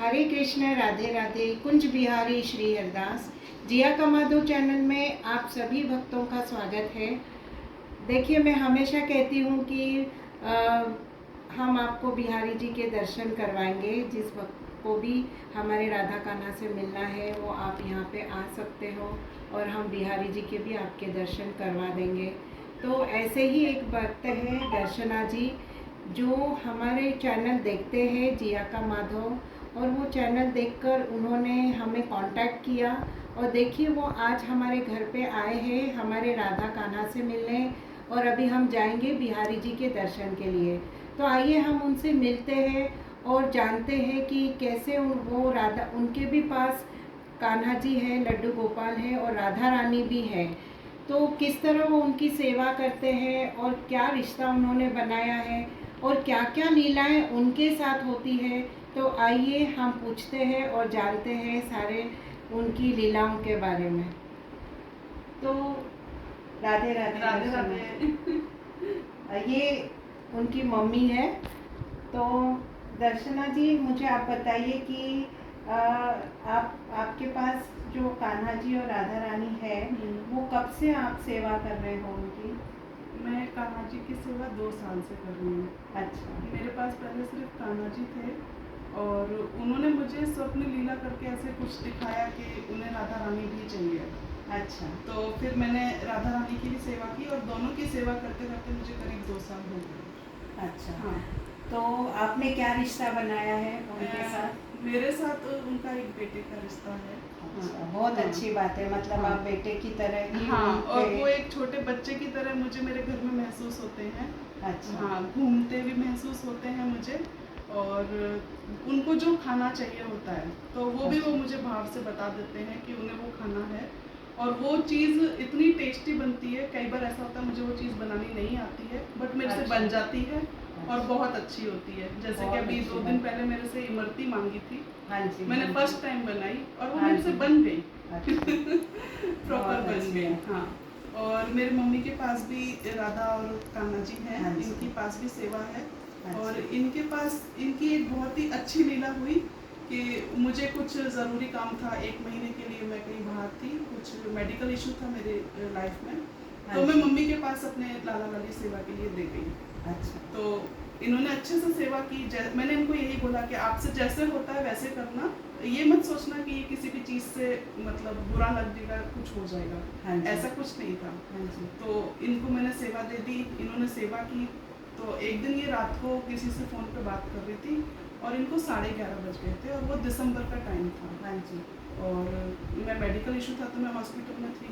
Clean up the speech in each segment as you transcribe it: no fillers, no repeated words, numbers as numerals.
हरे कृष्ण, राधे राधे। कुंज बिहारी श्री हरदास जिया का माधो चैनल में आप सभी भक्तों का स्वागत है। देखिए, मैं हमेशा कहती हूँ कि हम आपको बिहारी जी के दर्शन करवाएंगे। जिस भक्त को भी हमारे राधा कान्हा से मिलना है वो आप यहाँ पे आ सकते हो और हम बिहारी जी के भी आपके दर्शन करवा देंगे। तो ऐसे ही एक भक्त है दर्शना जी, जो हमारे चैनल देखते हैं जिया का माधव, और वो चैनल देखकर उन्होंने हमें कांटेक्ट किया। और देखिए, वो आज हमारे घर पे आए हैं हमारे राधा कान्हा से मिलने, और अभी हम जाएंगे बिहारी जी के दर्शन के लिए। तो आइए हम उनसे मिलते हैं और जानते हैं कि कैसे वो राधा, उनके भी पास कान्हा जी है, लड्डू गोपाल है और राधा रानी भी है। तो किस तरह वो उनकी सेवा करते हैं और क्या रिश्ता उन्होंने बनाया है और क्या क्या लीलाएं उनके साथ होती है। तो आइए हम पूछते हैं और जानते हैं सारे उनकी लीलाओं के बारे में। तो राधे राधे। राधे राधे। ये उनकी मम्मी है। तो दर्शना जी, मुझे आप बताइए कि आपके पास जो कान्हा जी और राधा रानी है वो कब से आप सेवा कर रहे हो उनकी? मैं कान्हा जी की सेवा 2 साल से कर रही हूँ। अच्छा। मेरे पास पहले सिर्फ कान्हा जी थे और उन्होंने मुझे स्वप्न लीला करके ऐसे कुछ दिखाया कि उन्हें राधा रानी भी चाहिए। अच्छा। तो फिर मैंने राधा रानी की भी सेवा की और दोनों की सेवा करते करते मुझे करीब 2 साल हो गए। अच्छा। हाँ। तो आपने क्या रिश्ता बनाया है उनके साथ? मेरे साथ उनका एक बेटे का रिश्ता है। अच्छा, बहुत अच्छी बात है। मतलब आप बेटे की तरह ही। हाँ, और वो एक छोटे बच्चे की तरह मुझे मेरे घर में महसूस होते हैं। अच्छा। हाँ, घूमते भी महसूस होते हैं मुझे, और उनको जो खाना चाहिए होता है तो वो भी वो मुझे भाव से बता देते हैं कि उन्हें वो खाना है, और वो चीज़ इतनी टेस्टी बनती है। कई बार ऐसा होता है मुझे वो चीज़ बनानी नहीं आती है, बट मेरे से बन जाती है और बहुत अच्छी होती है। जैसे कि अभी 2 दिन पहले मेरे से इमरती मांगी थी। हाँ जी। मैंने फर्स्ट टाइम बनाई और वो हाँ मेरे से जी। बन गई। बहुत प्रॉपर बन अच्छी गई। है। हाँ, और मेरी मम्मी के पास भी राधा और कान्हा जी हैं। हाँ जी। इनके पास भी सेवा है। अच्छा। और इनके पास इनकी एक बहुत ही अच्छी लीला हुई कि मुझे कुछ ज़रूरी काम था। 1 महीने के लिए मैं कहीं बाहर थी, कुछ मेडिकल इशू था मेरे लाइफ में। तो मैं मम्मी के पास अपने लाला वाली सेवा के लिए दे गई। अच्छा। तो इन्होंने अच्छे से सेवा की। मैंने इनको यही बोला कि आपसे जैसे होता है वैसे करना, ये मत सोचना कि ये किसी भी चीज़ से मतलब बुरा लग जाएगा, कुछ हो जाएगा। हाँ जी। ऐसा कुछ नहीं था। हाँ जी। तो इनको मैंने सेवा दे दी, इन्होंने सेवा की। तो एक दिन ये रात को किसी से फ़ोन पे बात कर रही थी और इनको 11:30 बज गए थे, और वो दिसंबर का टाइम था। हाँ जी। और मैं मेडिकल इशू था तो मैं हॉस्पिटल में थी।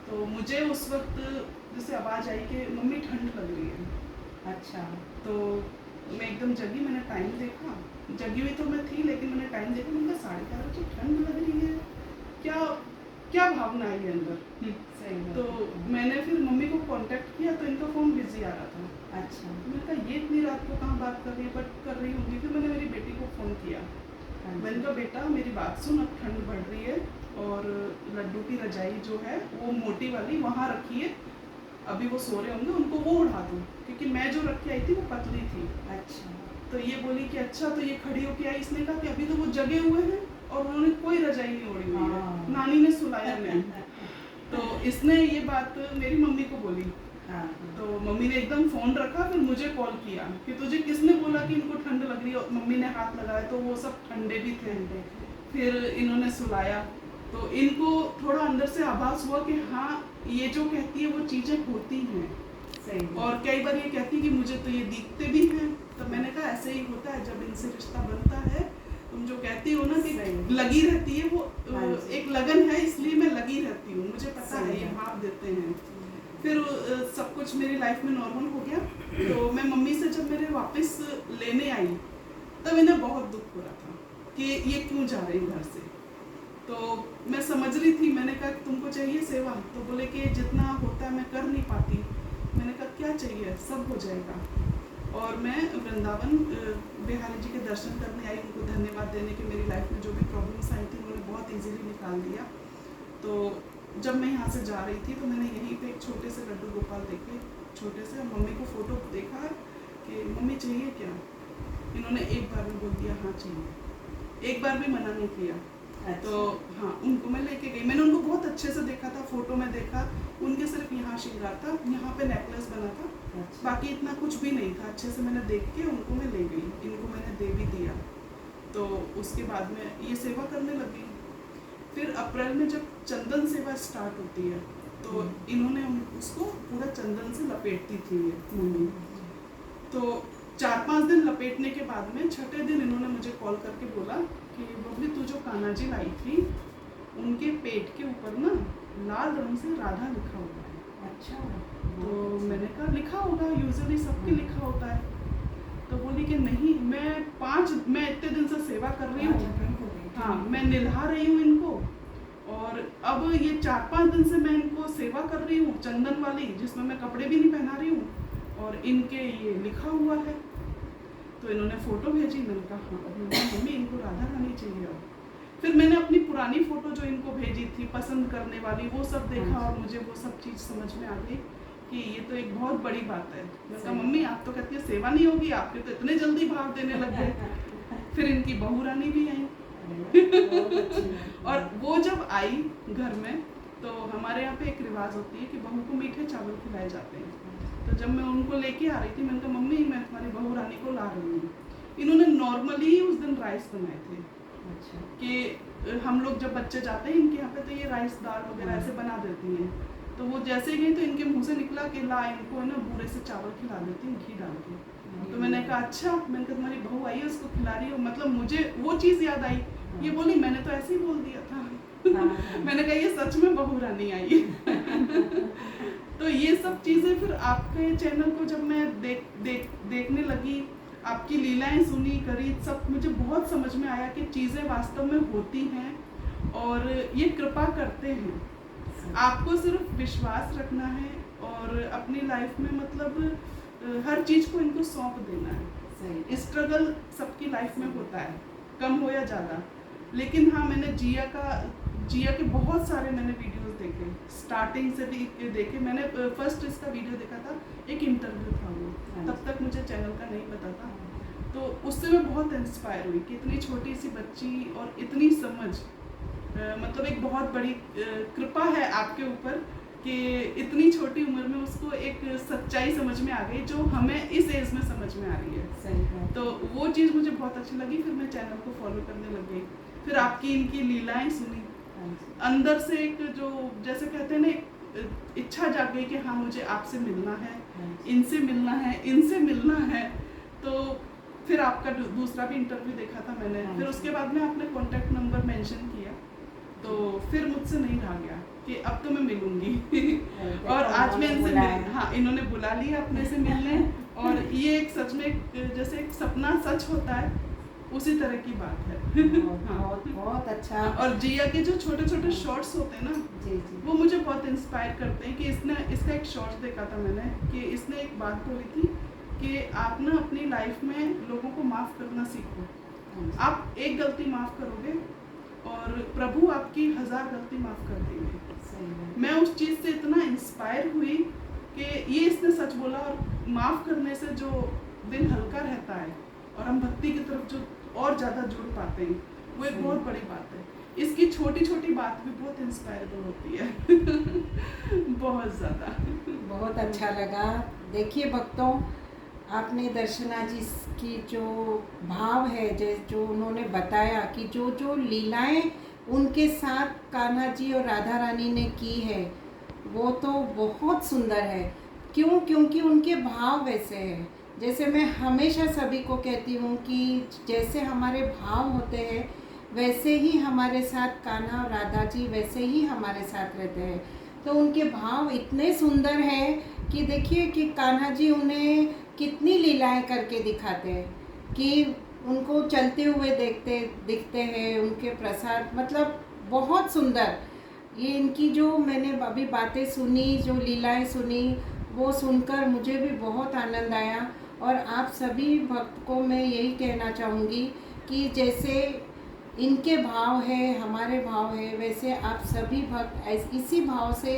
तो मुझे उस वक्त जैसे आवाज़ आई कि मम्मी ठंड लग रही है। अच्छा। तो मैं एकदम जगी, मैंने टाइम देखा। जगी हुई तो मैं थी, लेकिन मैंने टाइम देखा, मैंने कहा 11:30 बजे ठंड लग रही है, क्या क्या भावना आई अंदर। सही है। तो मैंने फिर मम्मी को कांटेक्ट किया तो इनका फ़ोन बिजी आ रहा था। अच्छा। मैंने कहा ये इतनी रात को कहाँ बात कर रही है, बट कर रही होंगी। फिर मैंने मेरी बेटी को फ़ोन किया। मैंने कहा बेटा मेरी बात सुन, अब ठंड बढ़ रही है और लड्डू की रजाई जो है वो मोटी वाली वहाँ रखी है, अभी वो सो रहे होंगे, उनको वो उठा दो, क्योंकि मैं जो रख के आई थी वो पतली थी। अच्छा। तो ये बोली कि अच्छा। तो ये खड़ी होके आई। इसने कहा कि अभी तो वो जगे हुए हैं और उन्होंने कोई रजाई नहीं ओढ़ी हुई है, नानी ने सुलाया नहीं। तो इसने ये बात मेरी मम्मी को बोली। तो मम्मी ने एकदम फ़ोन रखा, फिर मुझे कॉल किया कि तुझे किसने बोला कि इनको ठंड लग रही है। मम्मी ने हाथ लगाया तो वो सब ठंडे भी थे। फिर इन्होंने सुलाया तो इनको थोड़ा अंदर से आभास हुआ कि हाँ, ये जो कहती है वो चीज़ें होती हैं। सही। और कई बार ये कहती है कि मुझे तो ये दिखते भी हैं। तो मैंने कहा ऐसे ही होता है जब इनसे रिश्ता बनता है। तुम जो कहती हो ना कि लगी रहती है, वो एक लगन है, इसलिए मैं लगी रहती हूँ। मुझे पता है, ये भाव देते हैं। फिर सब कुछ मेरी लाइफ में नॉर्मल हो गया। तो मैं मम्मी से जब मेरे वापस लेने आई तब इन्हें बहुत दुख हो रहा था कि ये क्यों जा रही घर से। तो मैं समझ रही थी। मैंने कहा तुमको चाहिए सेवा? तो बोले कि जितना होता है मैं कर नहीं पाती। मैंने कहा क्या चाहिए, सब हो जाएगा। और मैं वृंदावन बिहारी जी के दर्शन करने आई, उनको धन्यवाद देने के मेरी लाइफ में जो भी प्रॉब्लम्स आई थी उन्होंने बहुत इजीली निकाल दिया। तो जब मैं यहाँ से जा रही थी तो मैंने यहीं पे एक छोटे से लड्डू गोपाल देखे, छोटे से। मम्मी को फ़ोटो देखा कि मम्मी चाहिए क्या? इन्होंने एक बार में बोल दिया हाँ चाहिए। एक बार भी मना नहीं किया। अच्छा। तो हाँ, उनको मैं लेके गई। मैंने उनको बहुत अच्छे से देखा था, फोटो में देखा। उनके सिर्फ यहाँ श्रृंगार था, यहाँ पे नेकलेस बना था, अच्छा। बाकी इतना कुछ भी नहीं था। अच्छे से मैंने देख के उनको मैं ले गई, इनको मैंने दे भी दिया। तो उसके बाद में ये सेवा करने लगी। फिर अप्रैल में जब चंदन सेवा स्टार्ट होती है तो इन्होंने उसको पूरा चंदन से लपेटती थी ये मम्मी। तो 4-5 दिन लपेटने के बाद में छठे दिन इन्होंने मुझे कॉल करके बोला कि बबली, तू जो कान्हा जी लाई थी उनके पेट के ऊपर ना लाल रंग से राधा लिखा हुआ है। अच्छा। तो मैंने कहा लिखा होगा, यूजुअली सबके लिखा होता है। तो बोली कि नहीं, मैं इतने दिन से सेवा कर रही हूँ, हाँ, मैं निल्हा रही हूँ इनको, और अब ये 4-5 दिन से मैं इनको सेवा कर रही हूँ चंदन वाली, जिसमें मैं कपड़े भी नहीं पहना रही हूँ, और इनके ये लिखा हुआ है। तो इन्होंने फ़ोटो भेजी। मैंने कहा हाँ, मम्मी इनको राधा रानी चाहिए। अब फिर मैंने अपनी पुरानी फ़ोटो जो इनको भेजी थी पसंद करने वाली, वो सब देखा और मुझे वो सब चीज़ समझ में आ गई कि ये तो एक बहुत बड़ी बात है। मैंने कहा मम्मी, आप तो कहती है सेवा नहीं होगी, आपके तो इतने जल्दी भाव देने लग गए। फिर इनकी बहू रानी भी आई। और वो जब आई घर में, तो हमारे यहाँ पे एक रिवाज होती है कि बहू को मीठे चावल खिलाए जाते हैं। तो जब मैं उनको लेके आ रही थी, मैंने कहा मम्मी, मैं तुम्हारी बहू रानी को ला रही हूँ। इन्होंने नॉर्मली उस दिन राइस बनाए थे। अच्छा। कि हम लोग जब बच्चे जाते हैं इनके यहाँ पे, तो ये राइस दाल वगैरह ऐसे बना देती हैं। तो वो जैसे गई तो इनके मुंह से निकला कि ला, इनको है ना बूरे से चावल खिला देती हूँ घी डाल के। तो मैंने कहा अच्छा। मैंने कहा तुम्हारी बहू आई है, उसको खिला रही हो, मतलब मुझे वो चीज़ याद आई। ये बोली मैंने तो ऐसे ही बोल दिया था। मैंने कहा ये सच में बहू रानी आई है। तो ये सब चीज़ें फिर आपके चैनल को जब मैं देखने लगी, आपकी लीलाएं सुनी करी, सब मुझे बहुत समझ में आया कि चीज़ें वास्तव में होती हैं और ये कृपा करते हैं। आपको सिर्फ विश्वास रखना है और अपनी लाइफ में मतलब हर चीज़ को इनको सौंप देना है। स्ट्रगल सबकी लाइफ में होता है, कम हो या ज़्यादा। लेकिन हाँ, मैंने जिया के बहुत सारे मैंने वीडियोस देखे, स्टार्टिंग से भी देखे। मैंने फर्स्ट इसका वीडियो देखा था, एक इंटरव्यू था वो, तब तक मुझे चैनल का नहीं पता था। तो उससे मैं बहुत इंस्पायर हुई कि इतनी छोटी सी बच्ची और इतनी समझ, मतलब एक बहुत बड़ी कृपा है आपके ऊपर कि इतनी छोटी उम्र में उसको एक सच्चाई समझ में आ गई जो हमें इस एज में समझ में आ रही है। सही। तो वो चीज़ मुझे बहुत अच्छी लगी। फिर मैं चैनल को फॉलो करने लग गई। फिर आपकी इनकी लीलाएं सुनी, अंदर से एक जो जैसे कहते हैं ना, इच्छा जाग गई कि हाँ मुझे आपसे मिलना है, इनसे मिलना है, इनसे मिलना है। तो फिर आपका दूसरा भी इंटरव्यू देखा था मैंने। फिर उसके बाद में आपने कॉन्टैक्ट नंबर मेंशन किया, तो फिर मुझसे नहीं रहा गया कि अब तो मैं मिलूंगी। और आज मैं इनसे हाँ, इन्होंने बुला लिया अपने से मिलने। और ये एक सच में जैसे एक सपना सच होता है, उसी तरह की बात है। बहुत अच्छा। और जिया के जो छोटे छोटे शॉर्ट्स होते हैं ना, जी, वो मुझे बहुत इंस्पायर करते हैं। कि इसका एक शॉर्ट्स देखा था मैंने कि इसने एक बात बोली थी कि आप ना अपनी लाइफ में लोगों को माफ़ करना सीखो। आप एक गलती माफ़ करोगे और प्रभु आपकी 1000 गलती माफ़ कर देंगे। मैं उस चीज़ से इतना इंस्पायर हुई कि ये इसने सच बोला। और माफ़ करने से जो दिल हल्का रहता है और हम भक्ति की तरफ जो और ज़्यादा जुड़ पाते हैं, वो एक बहुत बड़ी बात है। इसकी छोटी छोटी बात भी बहुत इंस्पायरेबल होती है। बहुत ज़्यादा। बहुत अच्छा लगा। देखिए भक्तों, आपने दर्शना जी की जो भाव है, जो उन्होंने बताया कि जो जो लीलाएं उनके साथ कान्हा जी और राधा रानी ने की है, वो तो बहुत सुंदर है। क्योंकि उनके भाव वैसे हैं। जैसे मैं हमेशा सभी को कहती हूँ कि जैसे हमारे भाव होते हैं, वैसे ही हमारे साथ कान्हा और राधा जी वैसे ही हमारे साथ रहते हैं। तो उनके भाव इतने सुंदर हैं कि देखिए कि कान्हा जी उन्हें कितनी लीलाएं करके दिखाते हैं कि उनको चलते हुए दिखते हैं, उनके प्रसाद, मतलब बहुत सुंदर। ये इनकी जो मैंने अभी बातें सुनी, जो लीलाएं सुनी, वो सुनकर मुझे भी बहुत आनंद आया। और आप सभी भक्त को मैं यही कहना चाहूँगी कि जैसे इनके भाव है, हमारे भाव है, वैसे आप सभी भक्त इसी भाव से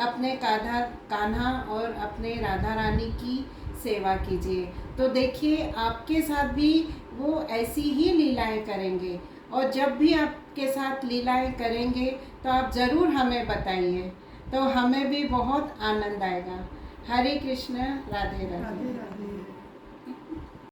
अपने कान्हा और अपने राधा रानी की सेवा कीजिए। तो देखिए आपके साथ भी वो ऐसी ही लीलाएं करेंगे और जब भी आपके साथ लीलाएं करेंगे तो आप ज़रूर हमें बताइए, तो हमें भी बहुत आनंद आएगा। हरे कृष्ण, राधे राधे। राधे राधे।